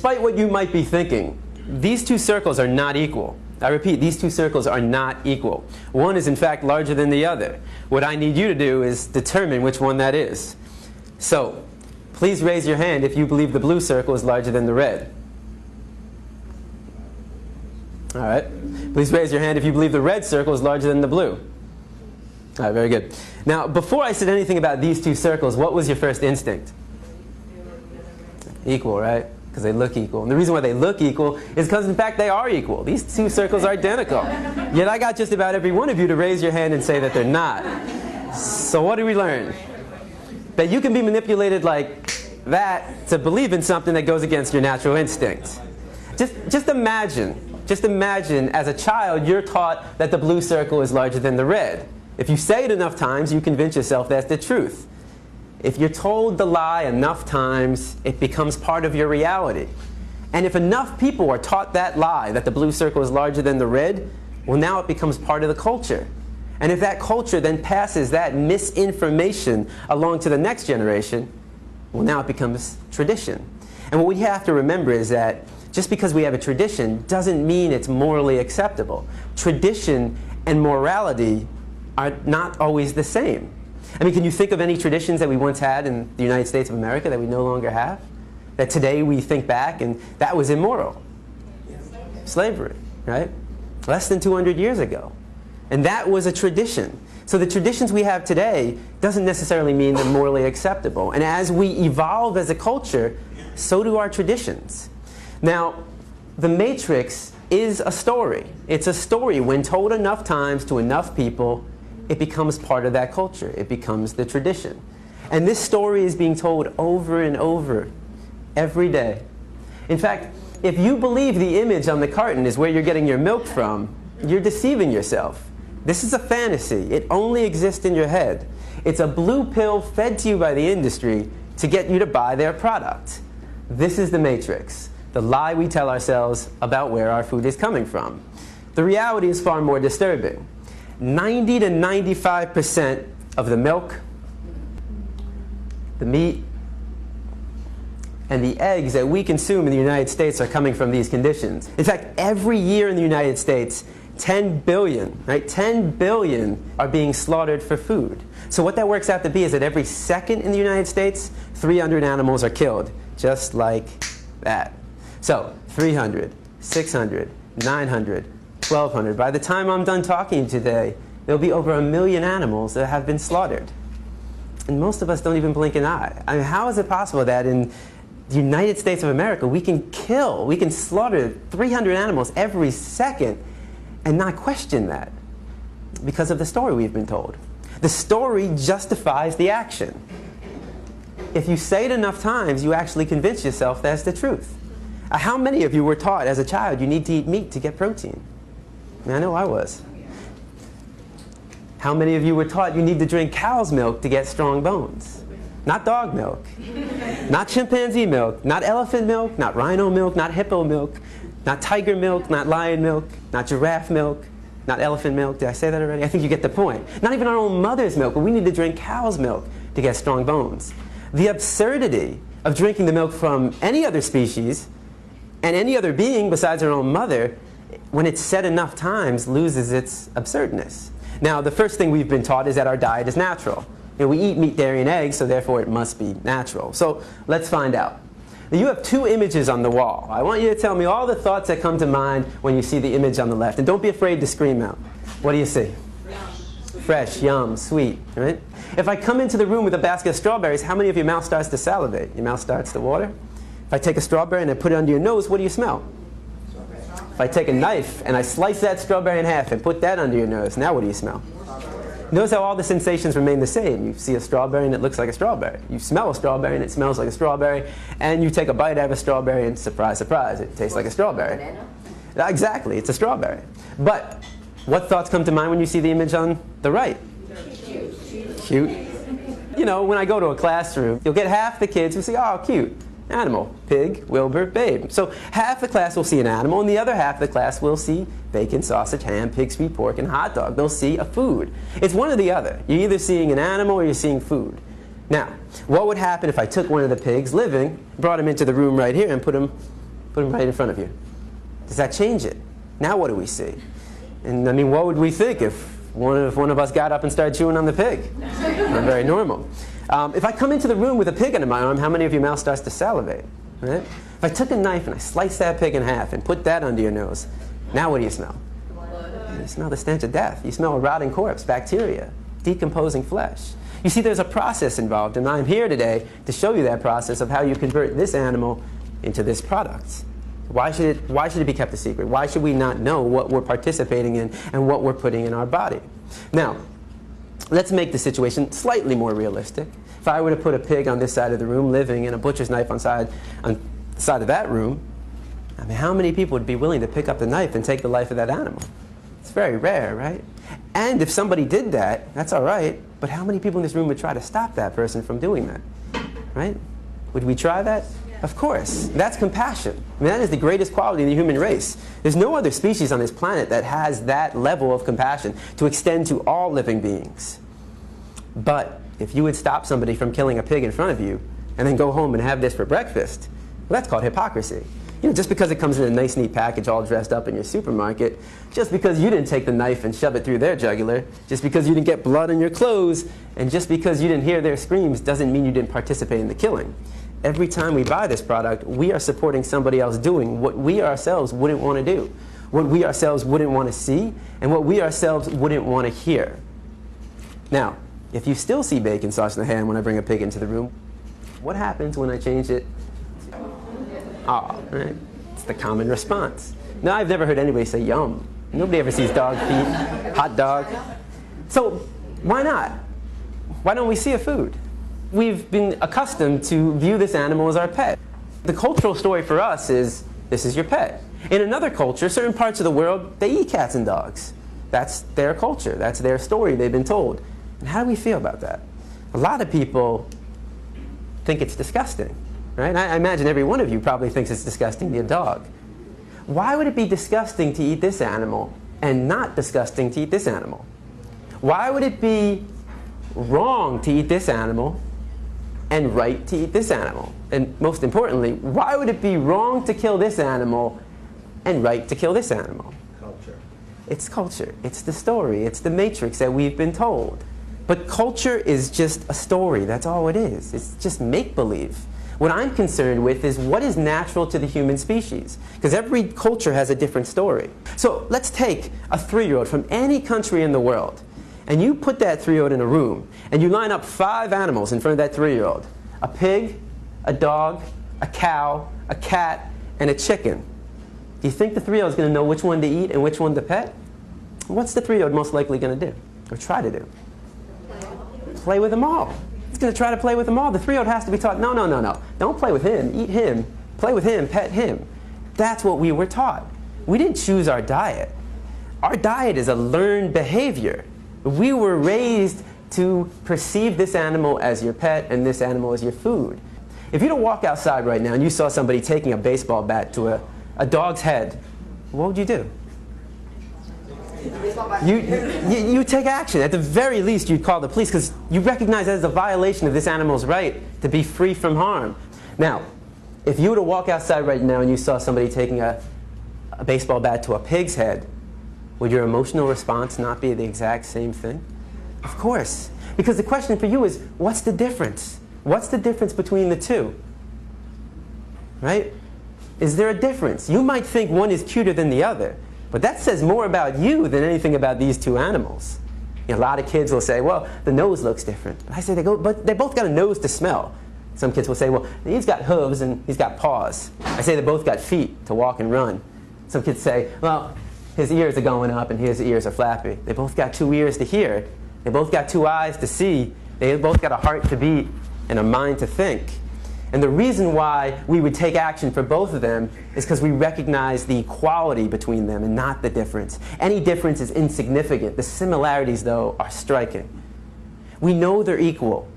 despite what you might be thinking, these two circles are not equal. I repeat, these two circles are not equal. One is in fact larger than the other. What I need you to do is determine which one that is. So, please raise your hand if you believe the blue circle is larger than the red. All right. Please raise your hand if you believe the red circle is larger than the blue. All right, very good. Now, before I said anything about these two circles, what was your first instinct? Equal, right? Because they look equal. And the reason why they look equal is because, in fact, they are equal. These two circles are identical. Yet I got just about every one of you to raise your hand and say that they're not. So what do we learn? That you can be manipulated like that to believe in something that goes against your natural instinct. Just imagine as a child you're taught that the blue circle is larger than the red. If you say it enough times, you convince yourself that's the truth. If you're told the lie enough times, it becomes part of your reality. And if enough people are taught that lie, that the blue circle is larger than the red, well, now it becomes part of the culture. And if that culture then passes that misinformation along to the next generation, well, now it becomes tradition. And what we have to remember is that just because we have a tradition doesn't mean it's morally acceptable. Tradition and morality are not always the same. I mean, can you think of any traditions that we once had in the United States of America that we no longer have? That today we think back and that was immoral? Slavery, right? Less than 200 years ago. And that was a tradition. So the traditions we have today doesn't necessarily mean they're morally acceptable. And as we evolve as a culture, so do our traditions. Now, The Matrix is a story. It's a story. When told enough times to enough people, it becomes part of that culture. It becomes the tradition. And this story is being told over and over every day. In fact, if you believe the image on the carton is where you're getting your milk from, you're deceiving yourself. This is a fantasy. It only exists in your head. It's a blue pill fed to you by the industry to get you to buy their product. This is the Matrix, the lie we tell ourselves about where our food is coming from. The reality is far more disturbing. 90 to 95% of the milk, the meat, and the eggs that we consume in the United States are coming from these conditions. In fact, every year in the United States, 10 billion, right? 10 billion are being slaughtered for food. So what that works out to be is that every second in the United States, 300 animals are killed, just like that. So 300, 600, 900, 1,200. By the time I'm done talking today, there'll be over 1 million animals that have been slaughtered. And most of us don't even blink an eye. I mean, how is it possible that in the United States of America we can slaughter 300 animals every second and not question that? Because of the story we've been told. The story justifies the action. If you say it enough times, you actually convince yourself that's the truth. How many of you were taught as a child you need to eat meat to get protein? I mean, I know I was. How many of you were taught you need to drink cow's milk to get strong bones? Not dog milk, not chimpanzee milk, not elephant milk, not rhino milk, not hippo milk, not tiger milk, not lion milk, not giraffe milk, not elephant milk. Did I say that already? I think you get the point. Not even our own mother's milk, but we need to drink cow's milk to get strong bones. The absurdity of drinking the milk from any other species and any other being besides our own mother, when it's said enough times, loses its absurdness. Now, the first thing we've been taught is that our diet is natural. You know, we eat meat, dairy, and eggs, so therefore it must be natural. So let's find out. Now, you have two images on the wall. I want you to tell me all the thoughts that come to mind when you see the image on the left. And don't be afraid to scream out. What do you see? Fresh, yum, sweet, right? If I come into the room with a basket of strawberries, how many of your mouth starts to salivate? Your mouth starts to water? If I take a strawberry and I put it under your nose, what do you smell? If I take a knife and I slice that strawberry in half and put that under your nose, now what do you smell? Notice how all the sensations remain the same. You see a strawberry and it looks like a strawberry. You smell a strawberry and it smells like a strawberry. And you take a bite out of a strawberry and surprise, surprise, it tastes like a strawberry. Exactly, it's a strawberry. But what thoughts come to mind when you see the image on the right? Cute. You know, when I go to a classroom, you'll get half the kids who say, oh, cute. Animal, pig, Wilbur, babe. So half the class will see an animal, and the other half of the class will see bacon, sausage, ham, pig, sweet pork, and hot dog. They'll see a food. It's one or the other. You're either seeing an animal or you're seeing food. Now, what would happen if I took one of the pigs living, brought him into the room right here, and put him Put them right in front of you. Does that change it? Now what do we see? And I mean, what would we think if one of us got up and started chewing on the pig? Not very normal. If I come into the room with a pig under my arm, how many of your mouth starts to salivate? Right? If I took a knife and I sliced that pig in half and put that under your nose, now what do you smell? You smell the stench of death. You smell a rotting corpse, bacteria, decomposing flesh. You see, there's a process involved, and I'm here today to show you that process of how you convert this animal into this product. Why should it be kept a secret? Why should we not know what we're participating in and what we're putting in our body? Now, let's make the situation slightly more realistic. If I were to put a pig on this side of the room living and a butcher's knife on the side of that room, I mean, how many people would be willing to pick up the knife and take the life of that animal? It's very rare, right? And if somebody did that, that's all right, but how many people in this room would try to stop that person from doing that? Right? Would we try that? Of course. That's compassion. I mean, that is the greatest quality of the human race. There's no other species on this planet that has that level of compassion to extend to all living beings. But if you would stop somebody from killing a pig in front of you and then go home and have this for breakfast, well, that's called hypocrisy. You know, just because it comes in a nice, neat package all dressed up in your supermarket, just because you didn't take the knife and shove it through their jugular, just because you didn't get blood on your clothes, and just because you didn't hear their screams doesn't mean you didn't participate in the killing. Every time we buy this product, we are supporting somebody else doing what we ourselves wouldn't want to do, what we ourselves wouldn't want to see, and what we ourselves wouldn't want to hear. Now, if you still see bacon, sausage, and ham when I bring a pig into the room, what happens when I change it? Right? It's the common response. Now, I've never heard anybody say yum. Nobody ever sees dog feet, hot dog. So why not? Why don't we see a food? We've been accustomed to view this animal as our pet. The cultural story for us is, this is your pet. In another culture, certain parts of the world, they eat cats and dogs. That's their culture. That's their story they've been told. And how do we feel about that? A lot of people think it's disgusting. Right? I imagine every one of you probably thinks it's disgusting to eat a dog. Why would it be disgusting to eat this animal and not disgusting to eat this animal? Why would it be wrong to eat this animal and right to eat this animal? And most importantly, why would it be wrong to kill this animal and right to kill this animal? Culture. It's culture. It's the story. It's the matrix that we've been told. But culture is just a story. That's all it is. It's just make-believe. What I'm concerned with is what is natural to the human species, because every culture has a different story. So let's take a 3-year-old from any country in the world, and you put that 3-year-old in a room, and you line up 5 animals in front of that 3-year-old. A pig, a dog, a cow, a cat, and a chicken. Do you think the 3-year-old is going to know which one to eat and which one to pet? What's the 3-year-old most likely going to do, or try to do? Play with them all. It's going to try to play with them all. The 3-year-old has to be taught, no, no, no, no. Don't play with him. Eat him. Play with him. Pet him. That's what we were taught. We didn't choose our diet. Our diet is a learned behavior. We were raised to perceive this animal as your pet and this animal as your food. If you don't walk outside right now and you saw somebody taking a baseball bat to a dog's head, what would you do? You take action. At the very least, you'd call the police because you recognize that as a violation of this animal's right to be free from harm. Now, if you were to walk outside right now and you saw somebody taking a baseball bat to a pig's head, would your emotional response not be the exact same thing? Of course. Because the question for you is, what's the difference? What's the difference between the two? Right? Is there a difference? You might think one is cuter than the other. But that says more about you than anything about these 2 animals. You know, a lot of kids will say, well, the nose looks different. But I say, but they both got a nose to smell. Some kids will say, well, he's got hooves and he's got paws. I say they both got feet to walk and run. Some kids say, well, his ears are going up and his ears are flappy. They both got 2 ears to hear. They both got 2 eyes to see. They both got a heart to beat and a mind to think. And the reason why we would take action for both of them is because we recognize the equality between them and not the difference. Any difference is insignificant. The similarities, though, are striking. We know they're equal,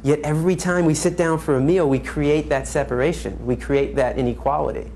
yet every time we sit down for a meal, we create that separation. We create that inequality.